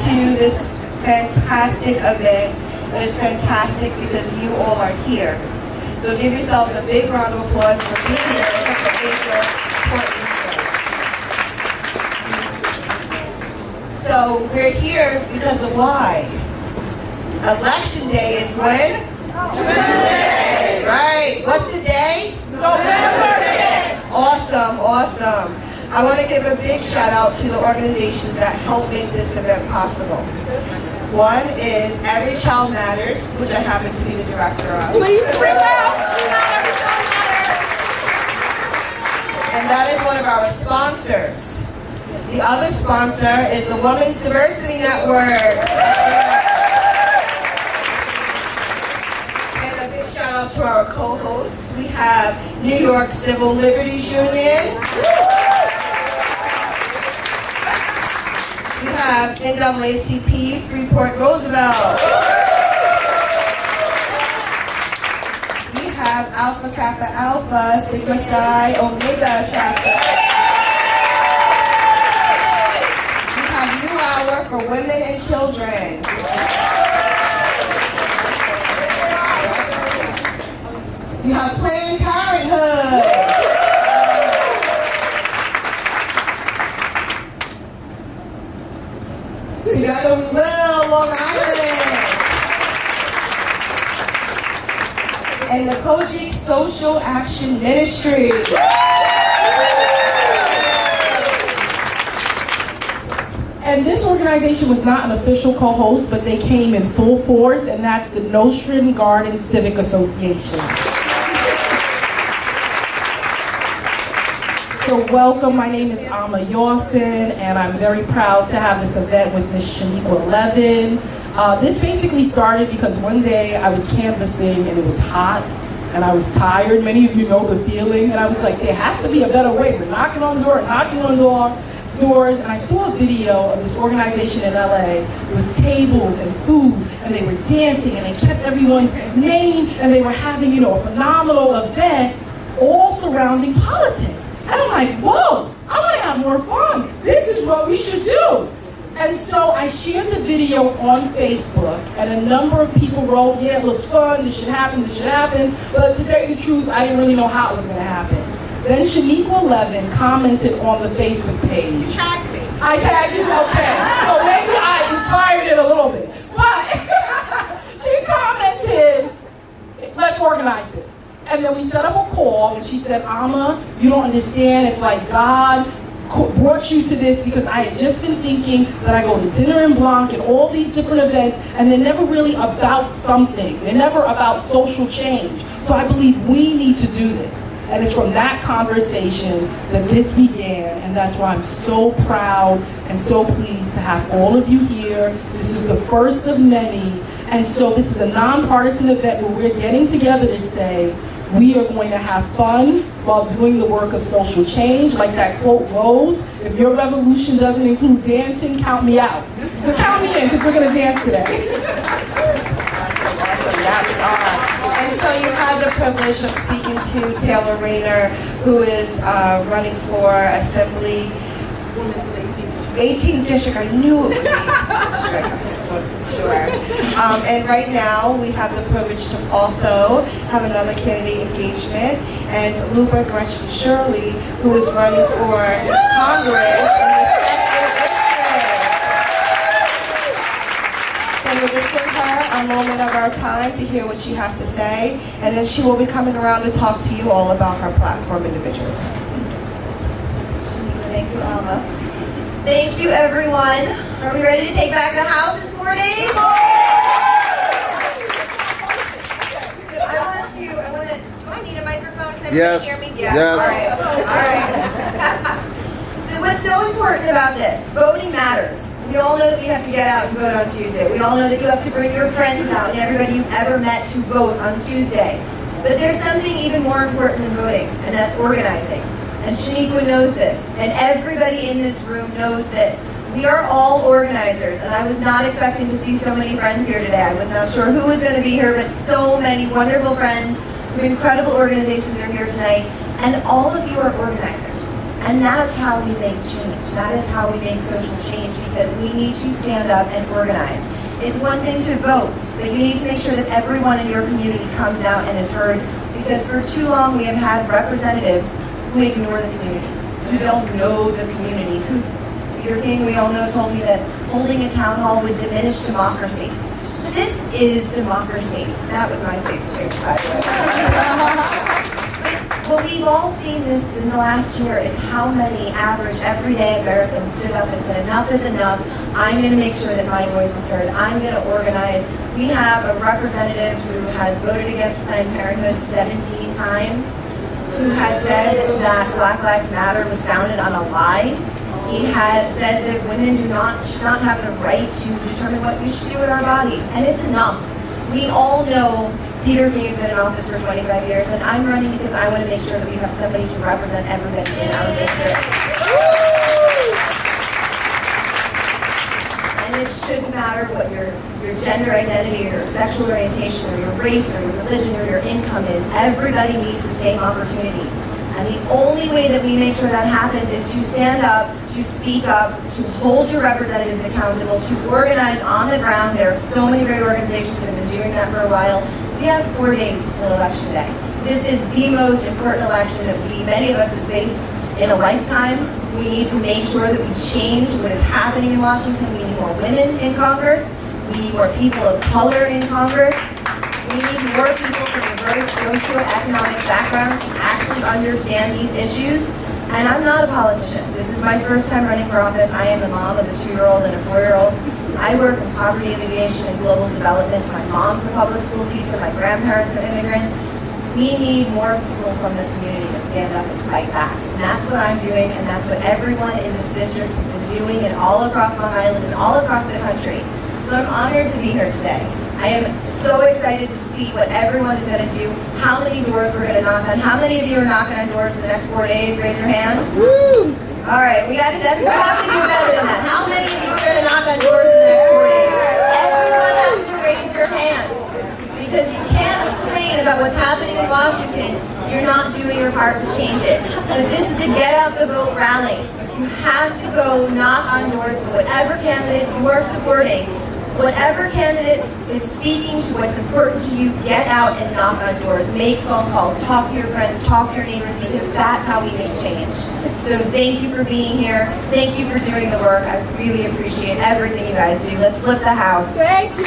to this fantastic event, and it's fantastic because you all are here. So give yourselves a big round of applause for being here at such a major, important event. So we're here because of why? Election day is when? Tuesday. Right. What's the day? November 6th. Awesome, awesome. I want to give a big shout out to the organizations that help make this event possible. One is Every Child Matters, which I happen to be the director of. Please bring out Every Child Matters. And that is one of our sponsors. The other sponsor is the Women's Diversity Network. And a big shout out to our co-hosts. We have New York Civil Liberties Union. We have NAACP Freeport Roosevelt. We have Alpha Kappa Alpha Sigma Psi Omega chapter. We have New Hour for Women and Children. We have Planned Parenthood. Together we will, Long Island. And the Kojic Social Action Ministry. And this organization was not an official co-host, but they came in full force, and that's the Nostrand Garden Civic Association. So welcome, my name is Yawson, and I'm very proud to have this event with Miss Shanequa Levin. This basically started because one day I was canvassing and it was hot and I was tired. Many of you know the feeling, and I was like, there has to be a better way. We're knocking on doors, and I saw a video of this organization in LA with tables and food, and they were dancing and they kept everyone's name, and they were having, a phenomenal event all surrounding politics. And I'm like, whoa, I want to have more fun. This is what we should do. And so I shared the video on Facebook, and a number of people wrote, yeah, it looks fun, this should happen. But to tell you the truth, I didn't really know how it was going to happen. Then Shanequa Levin commented on the Facebook page. You tagged me. I tagged you? Okay. So maybe I inspired it a little bit. But she commented, let's organize this. And then we set up a call, and she said, Amma, you don't understand. It's like God brought you to this because I had just been thinking that I go to Dinner en Blanc and all these different events, and they're never really about something. They're never about social change. So I believe we need to do this. And it's from that conversation that this began, and that's why I'm so proud and so pleased to have all of you here. This is the first of many, and so this is a nonpartisan event where we're getting together to say, we are going to have fun while doing the work of social change. Like that quote goes, if your revolution doesn't include dancing, count me out. So count me in, because we're going to dance today. Awesome. That we are. And so you had the privilege of speaking to Taylor Rayner, who is running for Assembly 18th District. I knew it was 18th District. I just wasn't sure. And right now we have the privilege to also have another candidate engagement, and Luba Gretchen Shirley, who is running for Congress in the 2nd District. So we'll just give her a moment of our time to hear what she has to say, and then she will be coming around to talk to you all about her platform individually. Thank you, Alma. Thank you, everyone. Are we ready to take back the house in 4 days? So do I need a microphone? Can everybody hear me? Yeah. Yes. All right. So what's so important about this? Voting matters. We all know that we have to get out and vote on Tuesday. We all know that you have to bring your friends out and everybody you've ever met to vote on Tuesday. But there's something even more important than voting, and that's organizing. And Shanequa knows this, and everybody in this room knows this. We are all organizers, and I was not expecting to see so many friends here today. I was not sure who was going to be here, but so many wonderful friends from incredible organizations are here tonight, and all of you are organizers. And that's how we make change. That is how we make social change, because we need to stand up and organize. It's one thing to vote, but you need to make sure that everyone in your community comes out and is heard, because for too long we have had representatives who ignore the community, who don't know the community, who, Peter King, we all know, told me that holding a town hall would diminish democracy. This is democracy. That was my face too, by the way. What we've all seen this in the last year is how many average, everyday Americans stood up and said, enough is enough. I'm going to make sure that my voice is heard. I'm going to organize. We have a representative who has voted against Planned Parenthood 17 times, who has said that Black Lives Matter was founded on a lie. He has said that women should not have the right to determine what we should do with our bodies. And it's enough. We all know Peter King has been in office for 25 years, and I'm running because I want to make sure that we have somebody to represent everybody in our district. And it shouldn't matter what your gender identity or your sexual orientation or your race or your religion or your income is. Everybody needs the same opportunities. And the only way that we make sure that happens is to stand up, to speak up, to hold your representatives accountable, to organize on the ground. There are so many great organizations that have been doing that for a while. We have 4 days till Election Day. This is the most important election that many of us has faced in a lifetime. We need to make sure that we change what is happening in Washington. We need more women in Congress. We need more people of color in Congress. We need more people from diverse socioeconomic backgrounds to actually understand these issues. And I'm not a politician. This is my first time running for office. I am the mom of a 2-year-old and a 4-year-old. I work in poverty alleviation and global development. My mom's a public school teacher. My grandparents are immigrants. We need more people from the community to stand up and fight back. And that's what I'm doing, and that's what everyone in this district has been doing, and all across Long Island and all across the country. So I'm honored to be here today. I am so excited to see what everyone is going to do, how many doors we're going to knock on. How many of you are knocking on doors in the next 4 days? Raise your hand. Woo! All right, we have to do better than that. How many of you are going to knock on doors in the next 4 days? Everyone has to raise your hand, because you can't complain about what's happening in Washington. You're not doing your part to change it. So this is a get out the vote rally. You have to go knock on doors for whatever candidate you are supporting. Whatever candidate is speaking to what's important to you, get out and knock on doors, make phone calls, talk to your friends, talk to your neighbors, because that's how we make change. So thank you for being here. Thank you for doing the work. I really appreciate everything you guys do. Let's flip the house. Thank you.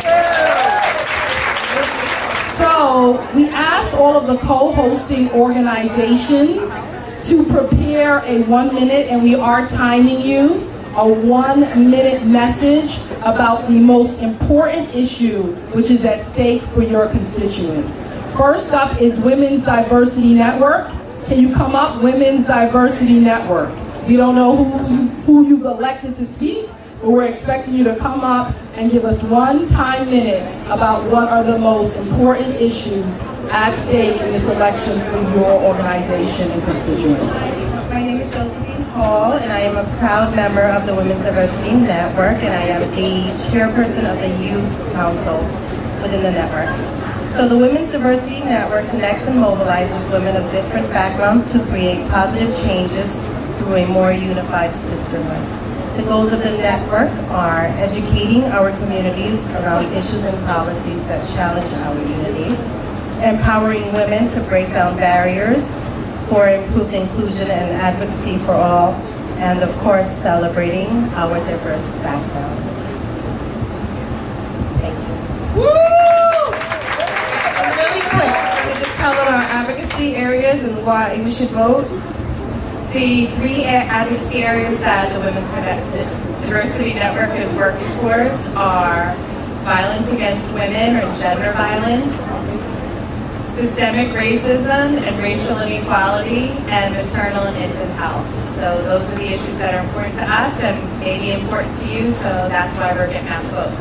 So we asked all of the co-hosting organizations to prepare a 1 minute, and we are timing you, a 1 minute message about the most important issue which is at stake for your constituents. First up is Women's Diversity Network. Can you come up, Women's Diversity Network? We don't know who you've elected to speak, but we're expecting you to come up and give us 1 minute about what are the most important issues at stake in this election for your organization and constituents. My name is Josephine Hall, and I am a proud member of the Women's Diversity Network, and I am the chairperson of the Youth Council within the network. So the Women's Diversity Network connects and mobilizes women of different backgrounds to create positive changes through a more unified sisterhood. The goals of the network are educating our communities around issues and policies that challenge our unity, empowering women to break down barriers for improved inclusion and advocacy for all, and of course, celebrating our diverse backgrounds. Thank you. Woo! Really quick, let me just tell them our advocacy areas and why we should vote. The 3 advocacy areas that the Women's Diversity Network is working towards are violence against women or gender violence, systemic racism and racial inequality, and maternal and infant health. So those are the issues that are important to us and maybe important to you, so that's why we're getting out the vote.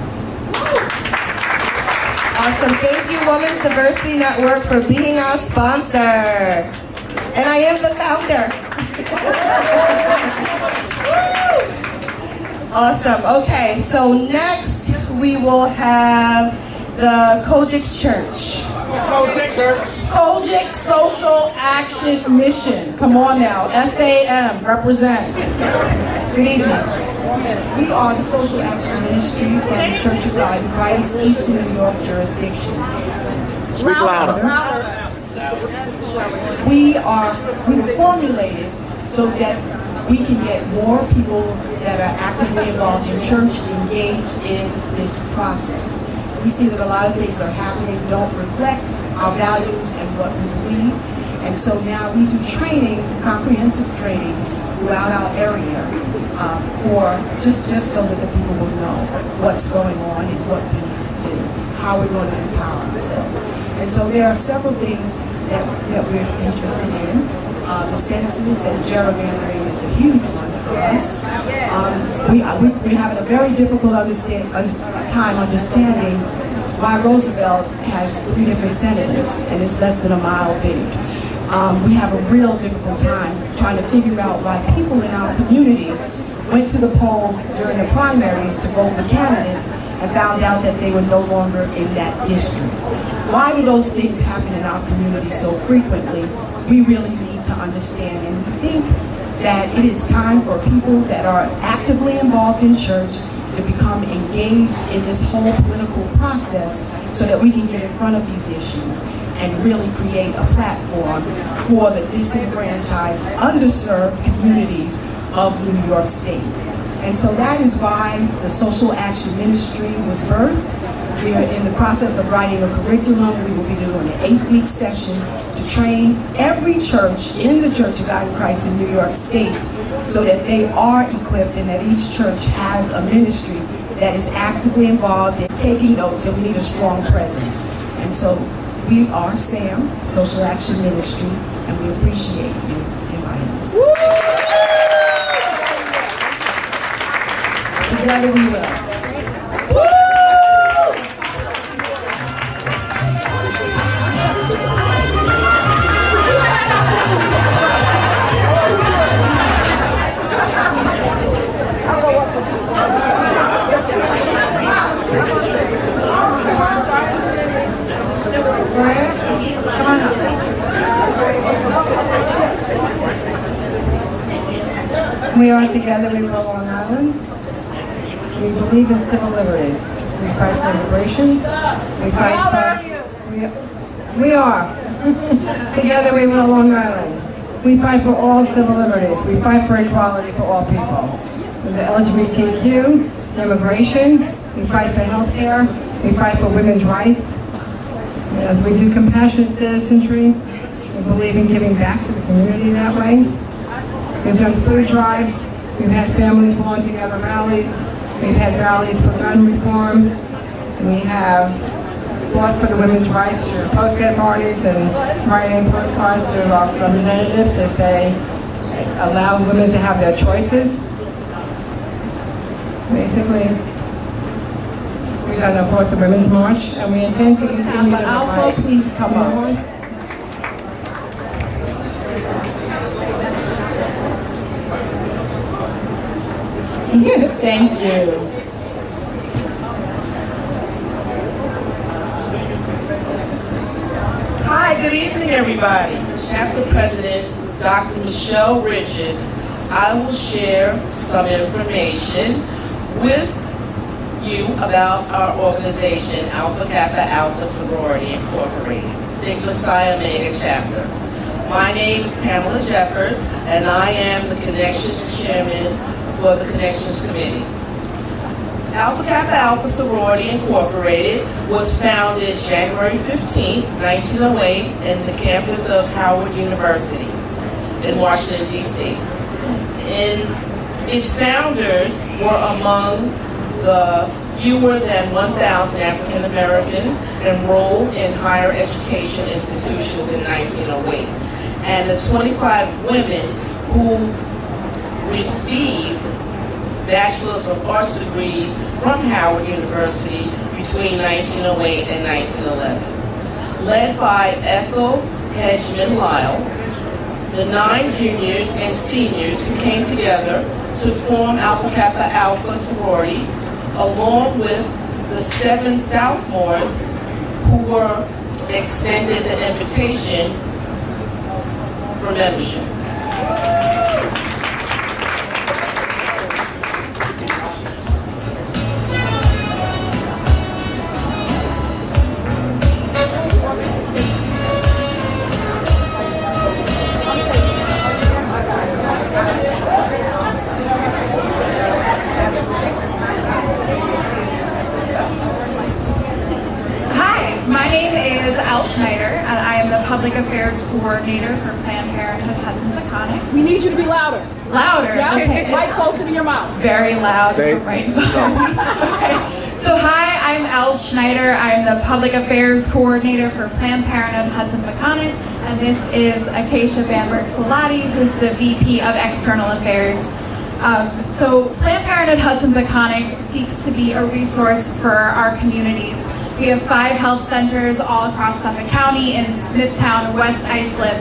Awesome. Thank you, Women's Diversity Network, for being our sponsor. And I am the founder. Awesome. Okay, so next we will have the Kojic Church. Kojic Social Action Mission. Come on now. SAM, represent. Good evening. We are the Social Action Ministry from the Church of God in Christ, Eastern New York jurisdiction. Speak louder. We were formulated so that we can get more people that are actively involved in church engaged in this process. We see that a lot of things are happening don't reflect our values and what we believe. And so now we do training, comprehensive training throughout our area for just so that the people will know what's going on and what we need to do, how we're going to empower ourselves. And so there are several things that we're interested in. The census and gerrymandering is a huge one for us. We're having a very difficult time understanding why Roosevelt has 3 different senators and it's less than a mile big. We have a real difficult time trying to figure out why people in our community went to the polls during the primaries to vote for candidates and found out that they were no longer in that district. Why do those things happen in our community so frequently? We really need to understand, and we think that it is time for people that are actively involved in church to become engaged in this whole political process so that we can get in front of these issues and really create a platform for the disenfranchised, underserved communities of New York State. And so that is why the Social Action Ministry was birthed. We are in the process of writing a curriculum. We will be doing an 8-week session to train every church in the Church of God in Christ in New York State so that they are equipped and that each church has a ministry that is actively involved in taking notes, and we need a strong presence. And so we are SAM, Social Action Ministry, and we appreciate you inviting us. Together we will. We are together, we will Long Island. We believe in civil liberties. We fight for immigration. We fight for... We are. Together we will Long Island. We fight for all civil liberties. We fight for equality for all people. For the LGBTQ, immigration, we fight for health care. We fight for women's rights. As we do compassionate citizenry, we believe in giving back to the community that way. We've done food drives. We've had families belong together rallies. We've had rallies for gun reform. We have fought for the women's rights through postcard parties and writing postcards to our representatives to say, allow women to have their choices. Basically, we've done, of course, the Women's March, and we intend to continue to Alpha, please come on. Thank you. Hi, good evening, everybody. Chapter President Dr. Michelle Richards. I will share some information with you about our organization, Alpha Kappa Alpha Sorority Incorporated, Sigma Psi Omega Chapter. My name is Pamela Jeffers, and I am the Connections Chairman for the Connections Committee. Alpha Kappa Alpha Sorority Incorporated was founded January 15th, 1908 in the campus of Howard University in Washington, D.C. Its founders were among the fewer than 1,000 African Americans enrolled in higher education institutions in 1908, and the 25 women who received Bachelor of Arts degrees from Howard University between 1908 and 1911. Led by Ethel Hedgeman Lyle, the 9 juniors and seniors who came together to form Alpha Kappa Alpha Sorority, along with the 7 sophomores who were extended the invitation for membership. And I am the Public Affairs Coordinator for Planned Parenthood Hudson-Peconic. We need you to be louder. Louder? Yeah, Okay. right closer to your mouth. Very loud. They- Right. Okay. So hi, I'm Elle Schneider. I am the Public Affairs Coordinator for Planned Parenthood Hudson-Peconic. And this is Acacia Bamberg-Salati, who's the VP of External Affairs. So Planned Parenthood Hudson-Peconic seeks to be a resource for our communities. We have 5 health centers all across Suffolk County in Smithtown, West Islip,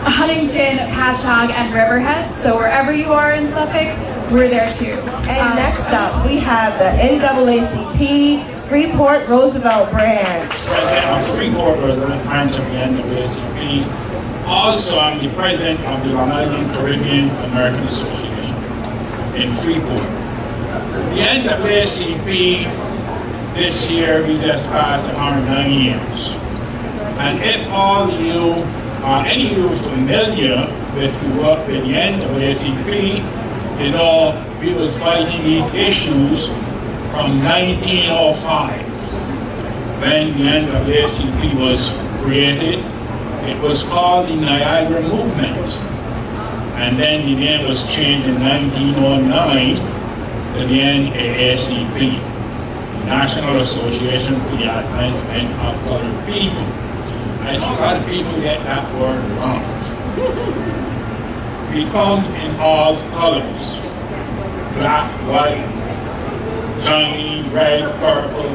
Huntington, Patchogue, and Riverhead. So wherever you are in Suffolk, we're there too. And next up, we have the NAACP Freeport Roosevelt branch. President of Freeport Roosevelt branch of the NAACP. Also, I'm the president of the Long Island Caribbean American Association in Freeport. The NAACP, this year we just passed 109 years. And if all you are any of you familiar with the work with the NAACP, you know we was fighting these issues from 1905 when the NAACP was created. It was called the Niagara Movement. And then the name was changed in 1909 to the NAACP. National Association for the Advancement of Colored People. I know a lot of people get that word wrong. It comes in all colors. Black, white, Johnny, red, purple,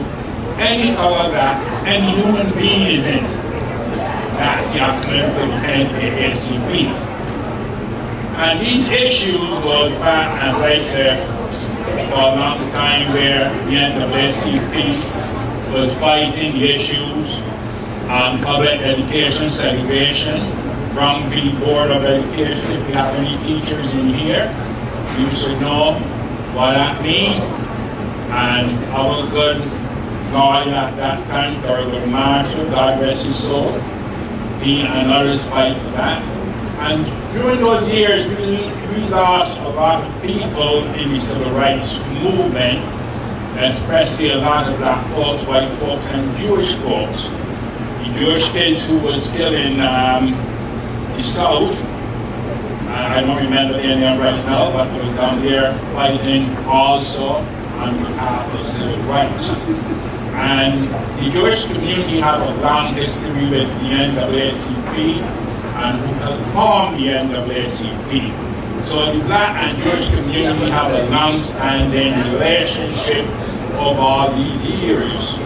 any color that any human being is in. That's the acronym for the NAACP. And these issues go back, as I said, for a long time where the NAACP was fighting the issues on public education segregation from the Board of Education. If you have any teachers in here, you should know what that means. And our good lawyer at that time, Thurgood Marshall, God rest his soul, he and others fight for that. And during those years, we lost a lot of people in the civil rights movement, especially a lot of black folks, white folks, and Jewish folks. The Jewish kids who was killed in the South, I don't remember their name right now, but was down there fighting also on behalf of civil rights. And the Jewish community have a long history with the NAACP and who helped form the NAACP. So the black and Jewish community have a long-standing relationship over all these years.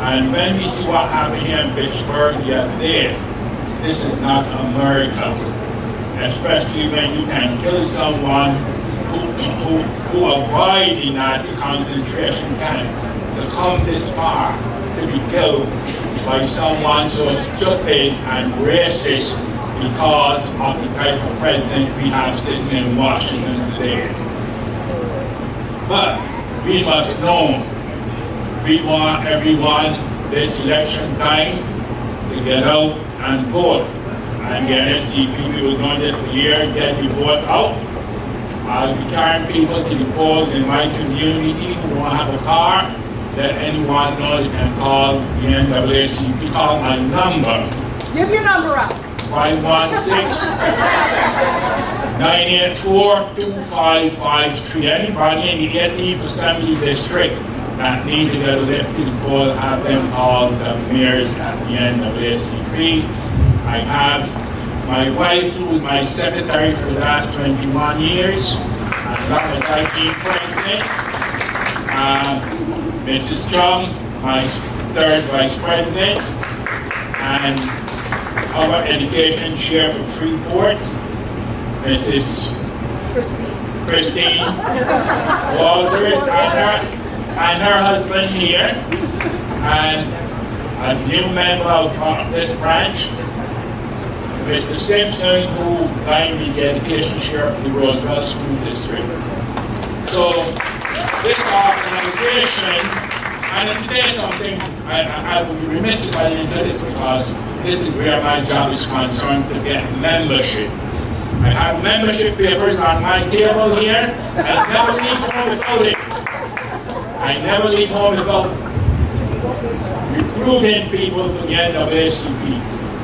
And when we see what happened here in Pittsburgh the other day, this is not America. Especially when you can kill someone who avoid the Nazi concentration camp, to come this far to be killed by someone so stupid and racist because of the type of president we have sitting in Washington today. But we must know, we want everyone this election time to get out and vote. And the NAACP was doing this for years, get the vote out. I'll be carrying people to the polls in my community who want to have a car. Let anyone know they can call the NAACP. Call my number. Give your number out. 516-984-2553. Anybody in the 18th Assembly District that need to get a lift to the poll, have them call the mayors at the NAACP. I have my wife, who was my secretary for the last 21 years, as long as I've been president. Mrs. Chung, my third vice president, and our education chair for Freeport, Mrs. Christine Walters, and her husband here. And a new member of this branch, Mr. Simpson, who claimed the education sheriff of the Roosevelt School District. So this organization, and there's something I would be remiss if I didn't say this, because this is where my job is concerned, to get membership. I have membership papers on my table here. I never leave home without it. I never leave home without recruiting people for the NAACP.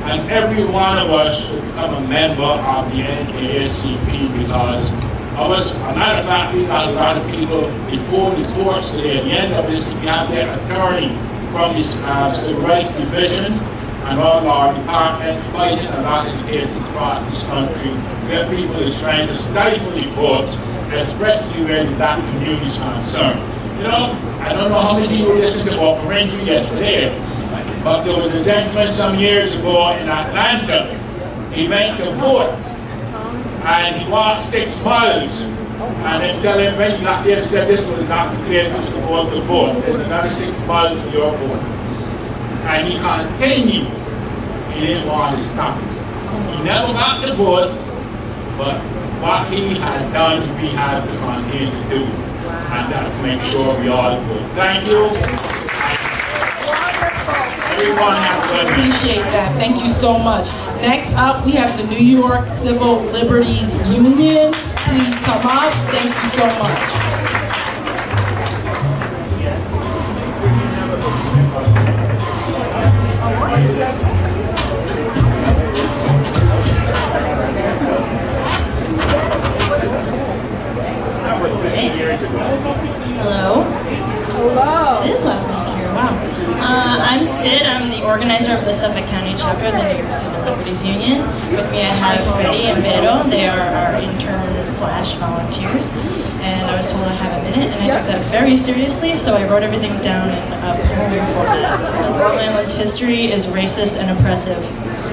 And every one of us should become a member of the NAACP, because a matter of fact, we got a lot of people before the courts today. At the end of this, we have their attorney from the Civil Rights Division and all our departments fighting a lot of the cases across this country where people is trying to stifle the courts, especially where the black community is concerned. You know, I don't know how many people listened to Oprah Winfrey yesterday, but there was a gentleman some years ago in Atlanta. He went to vote, and he walked 6 miles. And then tell him when he got there and said this was not the place he was supposed to vote. There's another 6 miles for your vote. And he continued. He didn't want to stop. He never got to vote, but what he had done, we have to continue to do. And that's to make sure we all vote. Thank you. Everyone have a good week. Appreciate that. Thank you so much. Next up, we have the New York Civil Liberties Union. Please come up. Thank you so much. Hello. Hello. It is lovely here. Wow. I'm Sid. I'm the organizer of the Suffolk County chapter of the New York Civil Liberties Union. With me I have Freddie and Vero. They are our interns/volunteers. And I was told I have a minute, and I took that very seriously, so I wrote everything down in a poem format. Because Long Island's history is racist and oppressive.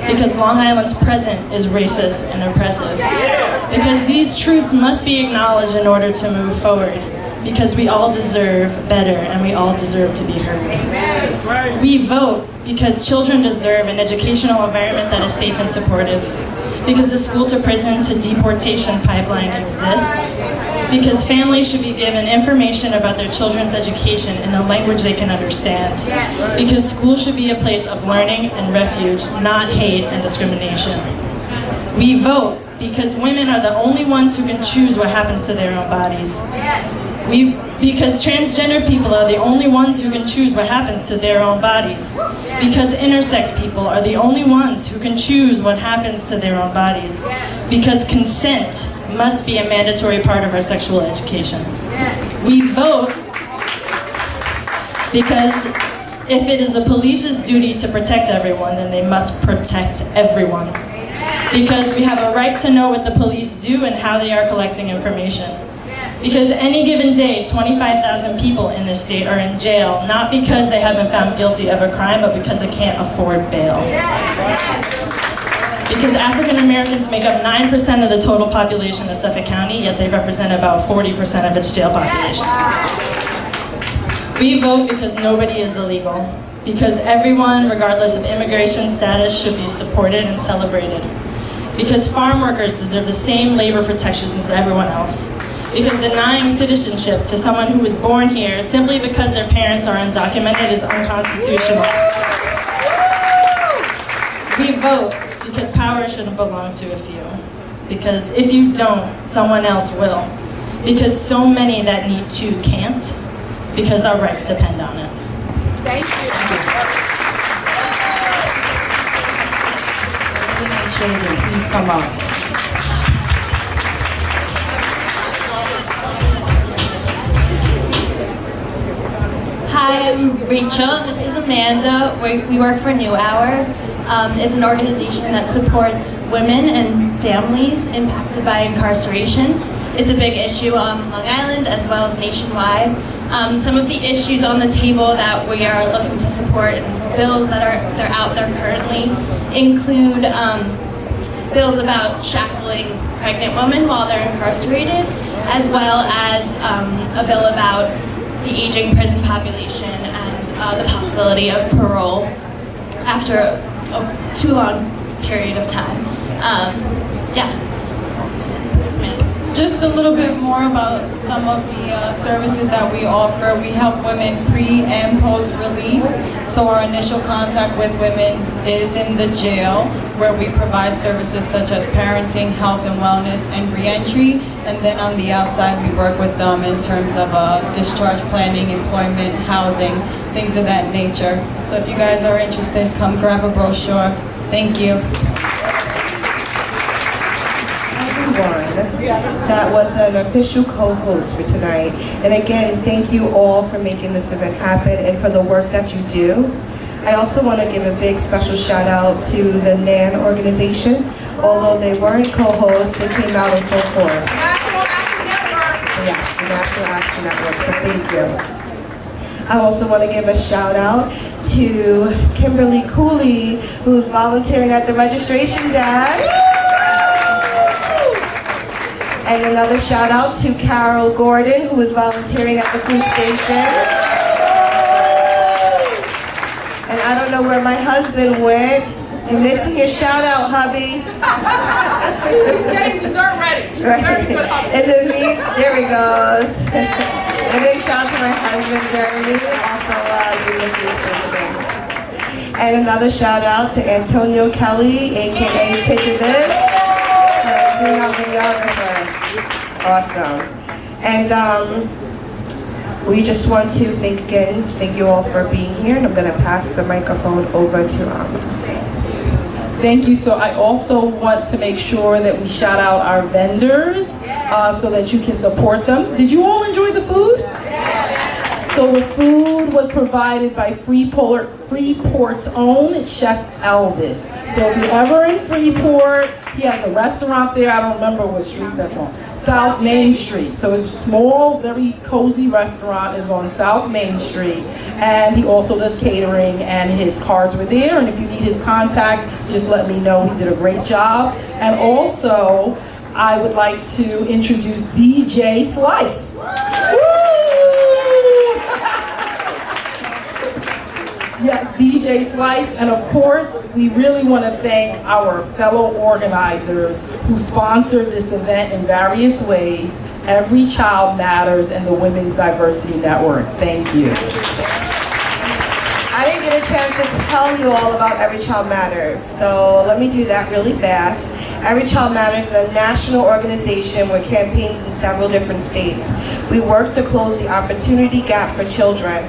Because Long Island's present is racist and oppressive. Because these truths must be acknowledged in order to move forward. Because we all deserve better, and we all deserve to be heard. We vote because children deserve an educational environment that is safe and supportive. Because the school to prison to deportation pipeline exists. Because families should be given information about their children's education in a language they can understand. Because school should be a place of learning and refuge, not hate and discrimination. We vote because women are the only ones who can choose what happens to their own bodies. Because transgender people are the only ones who can choose what happens to their own bodies. Because intersex people are the only ones who can choose what happens to their own bodies. Because consent must be a mandatory part of our sexual education. We vote because if it is the police's duty to protect everyone, then they must protect everyone. Because we have a right to know what the police do and how they are collecting information. Because any given day, 25,000 people in this state are in jail, not because they have been found guilty of a crime, but because they can't afford bail. Because African Americans make up 9% of the total population of Suffolk County, yet they represent about 40% of its jail population. We vote because nobody is illegal. Because everyone, regardless of immigration status, should be supported and celebrated. Because farm workers deserve the same labor protections as everyone else. Because denying citizenship to someone who was born here simply because their parents are undocumented is unconstitutional. We vote because power shouldn't belong to a few. Because if you don't, someone else will. Because so many that need to can't. Because our rights depend on it. Thank you. Please come up. Hi, I'm Rachel. This is Amanda. We work for New Hour. It's an organization that supports women and families impacted by incarceration. It's a big issue on Long Island as well as nationwide. Some of the issues on the table that we are looking to support and bills that are out there currently include bills about shackling pregnant women while they're incarcerated, as well as a bill about the aging prison population and the possibility of parole after a too long period of time. Yeah. Yes, ma'am. Just a little bit more about some of the services that we offer. We help women pre and post release. So our initial contact with women is in the jail, where we provide services such as parenting, health and wellness, and reentry. And then on the outside, we work with them in terms of discharge planning, employment, housing, things of that nature. So if you guys are interested, come grab a brochure. Thank you. That was an official co-host for tonight. And again, thank you all for making this event happen and for the work that you do. I also want to give a big special shout out to the NAN organization. Although they weren't co-hosts, they came out in full force. Yes, the National Action Network, so thank you. I also want to give a shout out to Kimberly Cooley, who's volunteering at the registration desk. And another shout out to Carol Gordon, who is volunteering at the food station. And I don't know where my husband went. You're missing your shout out, hubby. He's getting dessert ready. Right. And then there he goes. A big shout out to my husband, Jeremy, also doing the food station. And another shout out to Antonio Kelly, aka Picture This, doing our videographer. Awesome. And we just want to thank you all for being here, and I'm going to pass the microphone over to Thank you. So I also want to make sure that we shout out our vendors so that you can support them. Did you all enjoy the food? So the food was provided by Freeport's own Chef Elvis. So if you're ever in Freeport, he has a restaurant there. I don't remember what street that's on. South Main Street. So it's a small, very cozy restaurant is on South Main Street. And he also does catering, and his cards were there. And if you need his contact, just let me know. He did a great job. And also, I would like to introduce DJ Slice. Yeah, DJ Slice. And of course, we really want to thank our fellow organizers who sponsored this event in various ways. Every Child Matters and the Women's Diversity Network. Thank you. I didn't get a chance to tell you all about Every Child Matters, so let me do that really fast. Every Child Matters is a national organization with campaigns in several different states. We work to close the opportunity gap for children.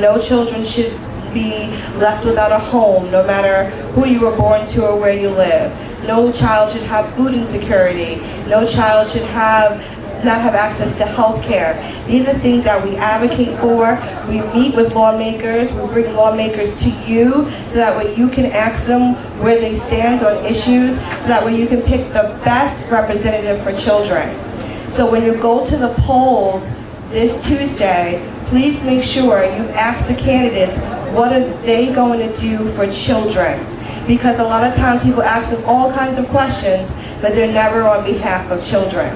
No children should be left without a home, no matter who you were born to or where you live. No child should have food insecurity. No child should not have access to health care. These are things that we advocate for. We meet with lawmakers. We bring lawmakers to you so that way you can ask them where they stand on issues, so that way you can pick the best representative for children. So when you go to the polls this Tuesday, please make sure you've asked the candidates what are they going to do for children. Because a lot of times people ask them all kinds of questions, but they're never on behalf of children.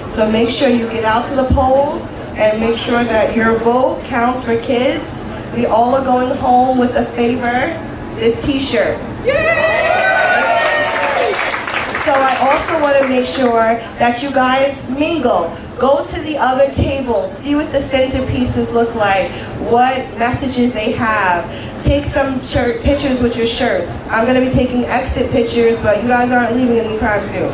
So make sure you get out to the polls and make sure that your vote counts for kids. We all are going home with a favor, this t-shirt. So I also want to make sure that you guys mingle. Go to the other tables, see what the centerpieces look like, what messages they have. Take some pictures with your shirts. I'm going to be taking exit pictures, but you guys aren't leaving anytime soon.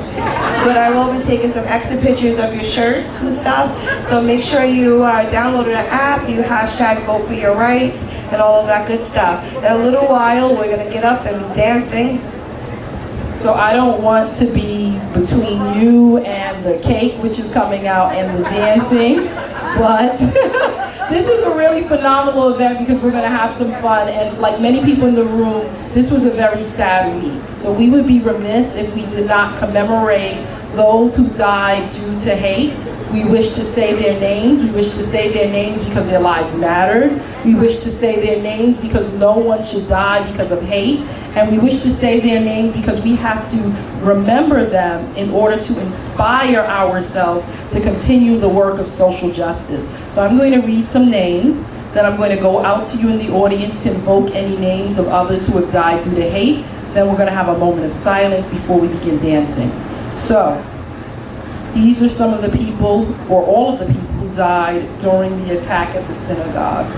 But I will be taking some exit pictures of your shirts and stuff. So make sure you download the app, you hashtag Vote for Your Rights, and all of that good stuff. In a little while, we're going to get up and be dancing. So I don't want to be between you and the cake, which is coming out, and the dancing, but this is a really phenomenal event because we're going to have some fun. And like many people in the room, this was a very sad week. So we would be remiss if we did not commemorate those who died due to hate. We wish to say their names. We wish to say their names because their lives mattered. We wish to say their names because no one should die because of hate. And we wish to say their names because we have to remember them in order to inspire ourselves to continue the work of social justice. So I'm going to read some names. Then I'm going to go out to you in the audience to invoke any names of others who have died due to hate. Then we're going to have a moment of silence before we begin dancing. So, these are some of the people, or all of the people who died during the attack at the synagogue.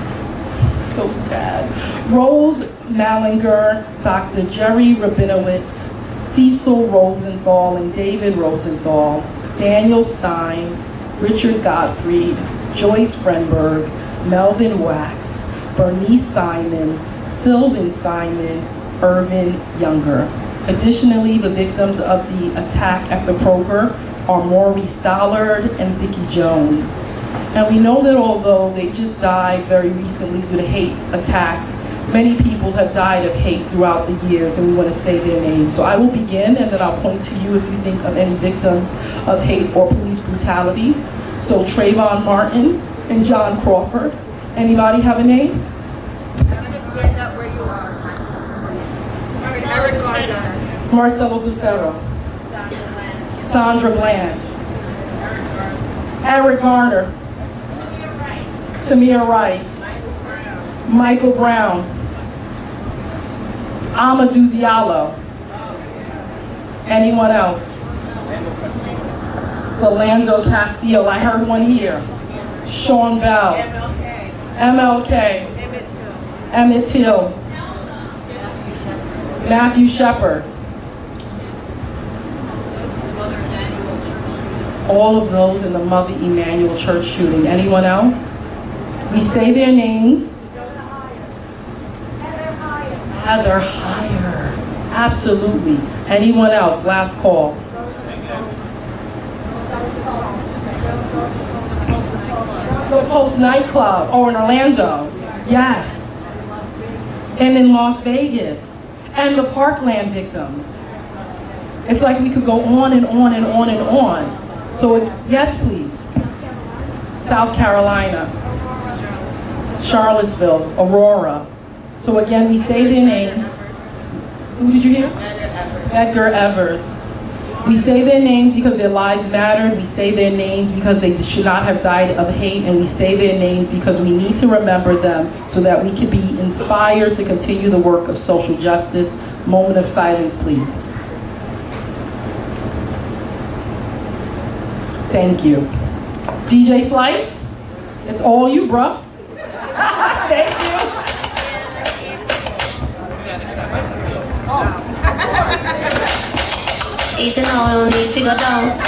So sad. Rose Mallinger, Dr. Jerry Rabinowitz, Cecil Rosenthal and David Rosenthal, Daniel Stein, Richard Gottfried, Joyce Frenberg, Melvin Wax, Bernice Simon, Sylvan Simon, Irvin Younger. Additionally, the victims of the attack at the Kroger are Maurice Dollard and Vicki Jones. And we know that although they just died very recently due to hate attacks, many people have died of hate throughout the years, and we want to say their names. So I will begin, and then I'll point to you if you think of any victims of hate or police brutality. So Trayvon Martin and John Crawford. Anybody have a name? Just stand up where you are. Eric Garner. Marcelo Lucero. Sandra Bland. Eric Garner. Tamir Rice. Michael Brown. Amadou Diallo. Anyone else? Philando Castile. I heard one here. Sean Bell. MLK. Emmett Till. Matthew Shepard. All of those in the Mother Emanuel Church shooting. Anyone else? We say their names. Heather Heyer. Absolutely. Anyone else? Last call. The Post nightclub. Oh, in Orlando. Yes. And in Las Vegas. And the Parkland victims. It's like we could go on and on and on and on. So, yes, please. South Carolina. Charlottesville. Aurora. So again, we say their names. Who did you hear? Edgar Evers. We say their names because their lives mattered. We say their names because they should not have died of hate. And we say their names because we need to remember them so that we can be inspired to continue the work of social justice. Moment of silence, please. Thank you. DJ Slice, it's all you, bro. Thank you. Easy now, we need to go down.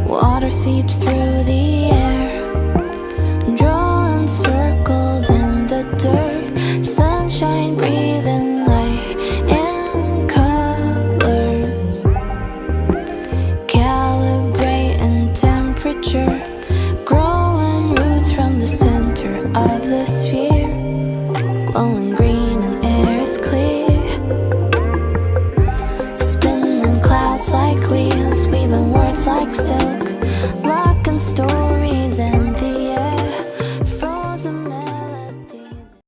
Water seeps through the air, drawing circles in the dirt. Sunshine breathing life in colors, calibrating temperature, growing roots from the center of the sphere, glowing green and air is clear, spinning clouds like wheels, weaving words like silk, lock and store.